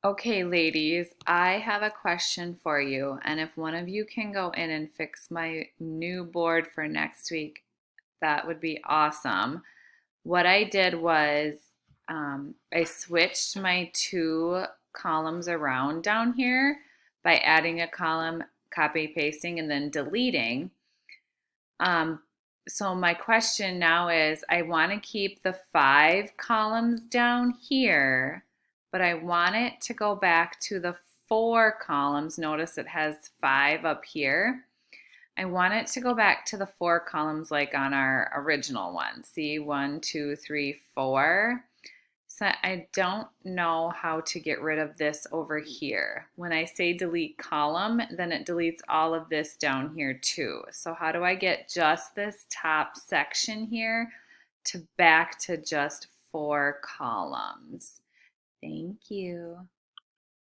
Okay, ladies, I have a question for you. And if one of you can go in and fix my new board for next week, that would be awesome. What I did was I switched my two columns around down here by adding a column, copy pasting, and then deleting. Um, so my question now is I want to keep the five columns down here, but I want it to go back to the four columns. Notice it has five up here. I want it to go back to the four columns like on our original one. See, one, two, three, four. So I don't know how to get rid of this over here. When I say delete column, then it deletes all of this down here too. So how do I get just this top section here to back to just four columns? Thank you.